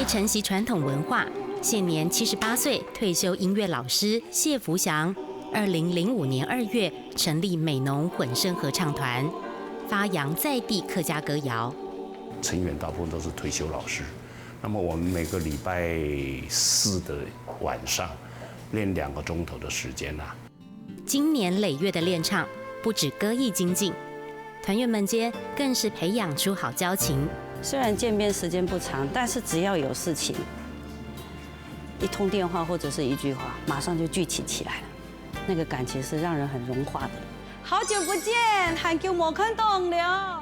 承袭传统文化，现年78岁退休音乐老师谢福祥，2005年2月成立美浓混声合唱团，发扬在地客家歌谣。成员大部分都是退休老师，那么我们每个礼拜4的晚上练2个钟头的时间啊。经年累月的练唱，不止歌艺精进，团员们间更是培养出好交情。虽然见面时间不长，但是只要有事情，一通电话或者是一句话，马上就聚集起来了。那个感情是让人很融化的。好久不见，很久没看懂了。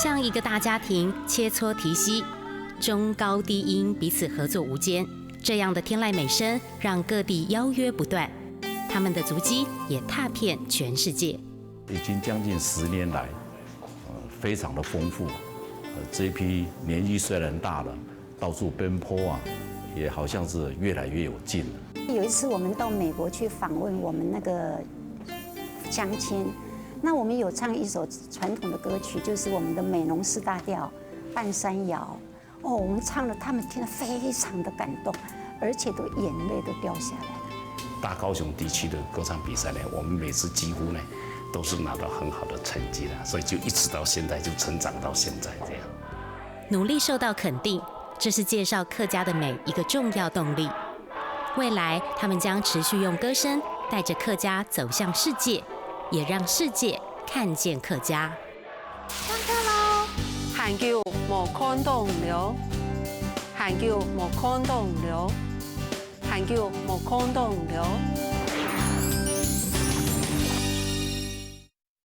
像一个大家庭，切磋提携，中高低音彼此合作无间。这样的天籁美声让各地邀约不断，他们的足迹也踏遍全世界。已经将近10年来，非常的丰富。这一批年纪虽然大了，到处奔波啊，也好像是越来越有劲了。有一次我们到美国去访问我们那个乡亲，那我们有唱一首传统的歌曲，就是我们的美浓4大调《半山谣》。哦，我们唱了，他们听得非常的感动，而且都眼泪都掉下来了。大高雄地区的歌唱比赛呢，我们每次几乎呢都是拿到很好的成绩了，所以就一直到现在就成长到现在这样。努力受到肯定，这是介绍客家的美一个重要动力。未来他们将持续用歌声带着客家走向世界，也让世界看见客家。上课喽！喊叫莫看懂了，喊叫莫看懂了，喊叫莫看懂了。